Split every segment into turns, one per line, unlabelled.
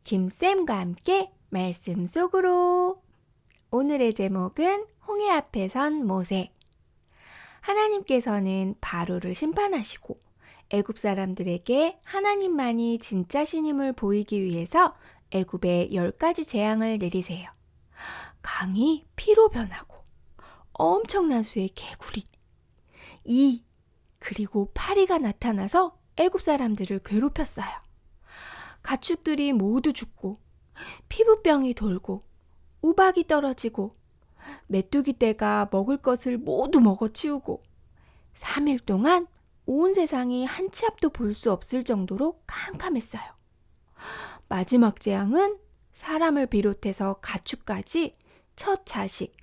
김쌤과 함께 말씀 속으로. 오늘의 제목은 홍해 앞에 선 모세. 하나님께서는 바로를 심판하시고 애굽 사람들에게 하나님만이 진짜 신임을 보이기 위해서 애굽에 10가지 재앙을 내리세요. 강이 피로 변하고 엄청난 수의 개구리, 그리고 파리가 나타나서 애굽 사람들을 괴롭혔어요. 가축들이 모두 죽고 피부병이 돌고 우박이 떨어지고 메뚜기 떼가 먹을 것을 모두 먹어치우고 3일 동안 온 세상이 한 치 앞도 볼 수 없을 정도로 캄캄했어요. 마지막 재앙은 사람을 비롯해서 가축까지 첫 자식,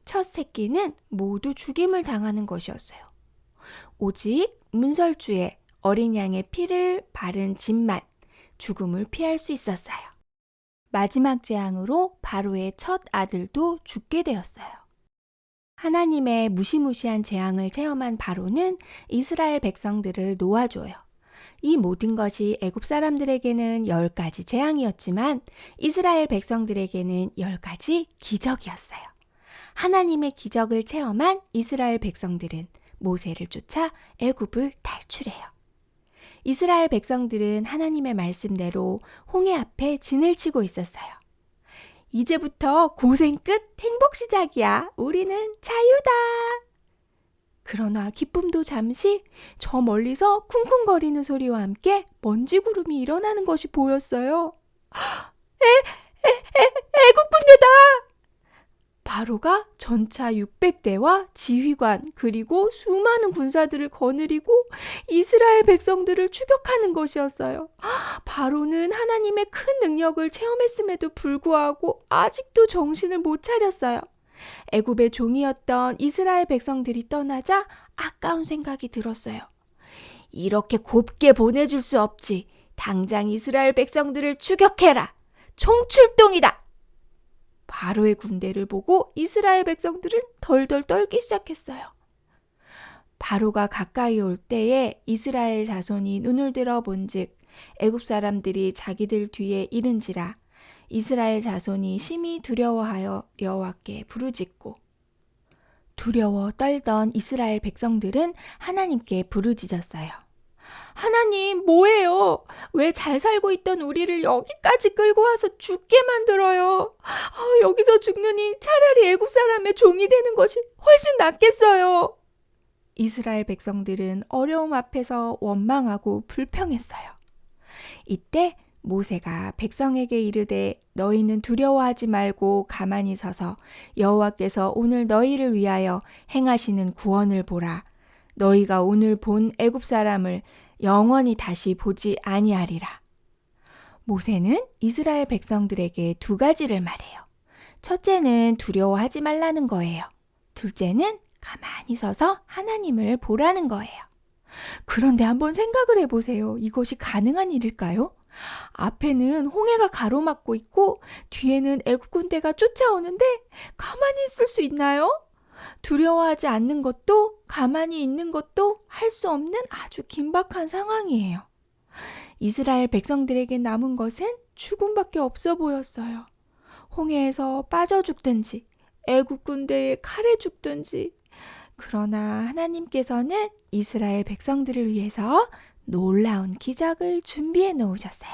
첫 새끼는 모두 죽임을 당하는 것이었어요. 오직 문설주에 어린 양의 피를 바른 집만 죽음을 피할 수 있었어요. 마지막 재앙으로 바로의 첫 아들도 죽게 되었어요. 하나님의 무시무시한 재앙을 체험한 바로는 이스라엘 백성들을 놓아줘요. 이 모든 것이 애굽 사람들에게는 10가지 재앙이었지만 이스라엘 백성들에게는 10가지 기적이었어요. 하나님의 기적을 체험한 이스라엘 백성들은 모세를 쫓아 애굽을 탈출해요. 이스라엘 백성들은 하나님의 말씀대로 홍해 앞에 진을 치고 있었어요. 이제부터 고생 끝, 행복 시작이야. 우리는 자유다. 그러나 기쁨도 잠시 저 멀리서 쿵쿵거리는 소리와 함께 먼지 구름이 일어나는 것이 보였어요. 애국 군대다! 바로가 전차 600대와 지휘관 그리고 수많은 군사들을 거느리고 이스라엘 백성들을 추격하는 것이었어요. 바로는 하나님의 큰 능력을 체험했음에도 불구하고 아직도 정신을 못 차렸어요. 애굽의 종이었던 이스라엘 백성들이 떠나자 아까운 생각이 들었어요. 이렇게 곱게 보내줄 수 없지. 당장 이스라엘 백성들을 추격해라. 총출동이다. 바로의 군대를 보고 이스라엘 백성들은 덜덜 떨기 시작했어요. 바로가 가까이 올 때에 이스라엘 자손이 눈을 들어 본즉 애굽 사람들이 자기들 뒤에 이른지라 이스라엘 자손이 심히 두려워하여 여호와께 부르짖고 두려워 떨던 이스라엘 백성들은 하나님께 부르짖었어요. 하나님, 뭐예요? 왜 잘 살고 있던 우리를 여기까지 끌고 와서 죽게 만들어요? 여기서 죽느니 차라리 애굽 사람의 종이 되는 것이 훨씬 낫겠어요. 이스라엘 백성들은 어려움 앞에서 원망하고 불평했어요. 이때 모세가 백성에게 이르되 너희는 두려워하지 말고 가만히 서서 여호와께서 오늘 너희를 위하여 행하시는 구원을 보라. 너희가 오늘 본 애굽 사람을 영원히 다시 보지 아니하리라. 모세는 이스라엘 백성들에게 2가지를 말해요. 첫째는 두려워하지 말라는 거예요. 둘째는 가만히 서서 하나님을 보라는 거예요. 그런데 한번 생각을 해보세요. 이것이 가능한 일일까요? 앞에는 홍해가 가로막고 있고 뒤에는 애굽 군대가 쫓아오는데 가만히 있을 수 있나요? 두려워하지 않는 것도 가만히 있는 것도 할 수 없는 아주 긴박한 상황이에요. 이스라엘 백성들에게 남은 것은 죽음밖에 없어 보였어요. 홍해에서 빠져 죽든지 애굽 군대의 칼에 죽든지. 그러나 하나님께서는 이스라엘 백성들을 위해서 놀라운 기적을 준비해 놓으셨어요.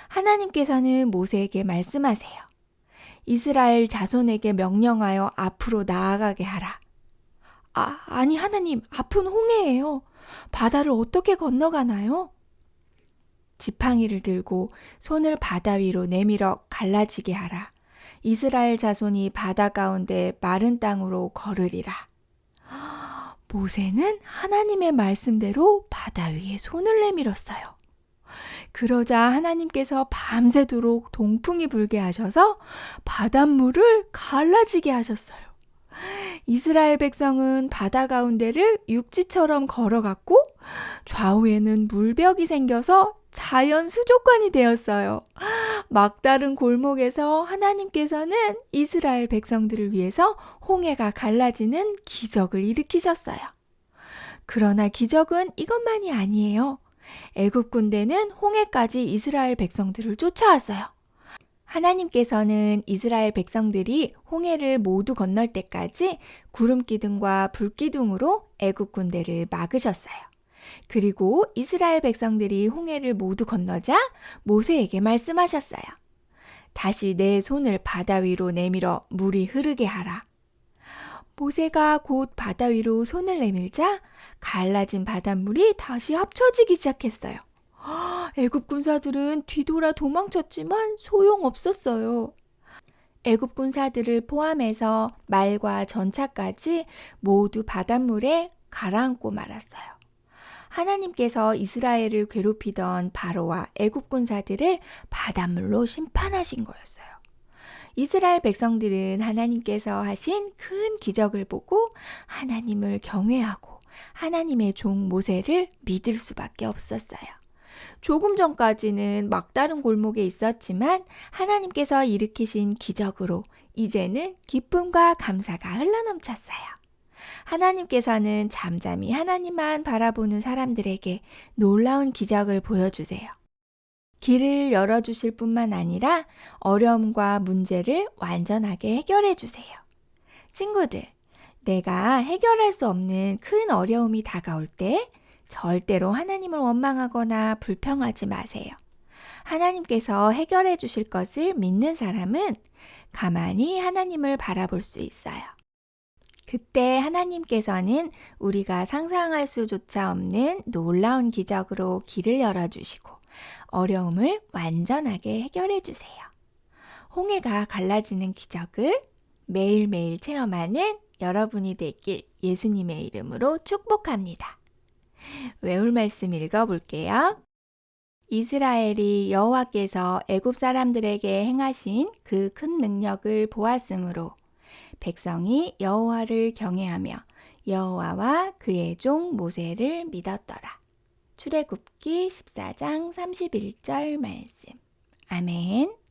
하나님께서는 모세에게 말씀하세요. 이스라엘 자손에게 명령하여 앞으로 나아가게 하라. 아니 하나님, 앞은 홍해예요. 바다를 어떻게 건너가나요? 지팡이를 들고 손을 바다 위로 내밀어 갈라지게 하라. 이스라엘 자손이 바다 가운데 마른 땅으로 걸으리라. 모세는 하나님의 말씀대로 바다 위에 손을 내밀었어요. 그러자 하나님께서 밤새도록 동풍이 불게 하셔서 바닷물을 갈라지게 하셨어요. 이스라엘 백성은 바다 가운데를 육지처럼 걸어갔고 좌우에는 물벽이 생겨서 자연 수족관이 되었어요. 막다른 골목에서 하나님께서는 이스라엘 백성들을 위해서 홍해가 갈라지는 기적을 일으키셨어요. 그러나 기적은 이것만이 아니에요. 애굽 군대는 홍해까지 이스라엘 백성들을 쫓아왔어요. 하나님께서는 이스라엘 백성들이 홍해를 모두 건널 때까지 구름 기둥과 불 기둥으로 애굽 군대를 막으셨어요. 그리고 이스라엘 백성들이 홍해를 모두 건너자 모세에게 말씀하셨어요. 다시 내 손을 바다 위로 내밀어 물이 흐르게 하라. 모세가 곧 바다 위로 손을 내밀자 갈라진 바닷물이 다시 합쳐지기 시작했어요. 애굽 군사들은 뒤돌아 도망쳤지만 소용없었어요. 애굽 군사들을 포함해서 말과 전차까지 모두 바닷물에 가라앉고 말았어요. 하나님께서 이스라엘을 괴롭히던 바로와 애굽 군사들을 바닷물로 심판하신 거였어요. 이스라엘 백성들은 하나님께서 하신 큰 기적을 보고 하나님을 경외하고 하나님의 종 모세를 믿을 수밖에 없었어요. 조금 전까지는 막다른 골목에 있었지만 하나님께서 일으키신 기적으로 이제는 기쁨과 감사가 흘러넘쳤어요. 하나님께서는 잠잠히 하나님만 바라보는 사람들에게 놀라운 기적을 보여주세요. 길을 열어주실 뿐만 아니라 어려움과 문제를 완전하게 해결해 주세요. 친구들, 내가 해결할 수 없는 큰 어려움이 다가올 때 절대로 하나님을 원망하거나 불평하지 마세요. 하나님께서 해결해 주실 것을 믿는 사람은 가만히 하나님을 바라볼 수 있어요. 그때 하나님께서는 우리가 상상할 수조차 없는 놀라운 기적으로 길을 열어주시고 어려움을 완전하게 해결해 주세요. 홍해가 갈라지는 기적을 매일매일 체험하는 여러분이 되길 예수님의 이름으로 축복합니다. 외울 말씀 읽어볼게요. 이스라엘이 여호와께서 애굽 사람들에게 행하신 그 큰 능력을 보았으므로 백성이 여호와를 경외하며 여호와와 그의 종 모세를 믿었더라. 출애굽기 14장 31절 말씀. 아멘.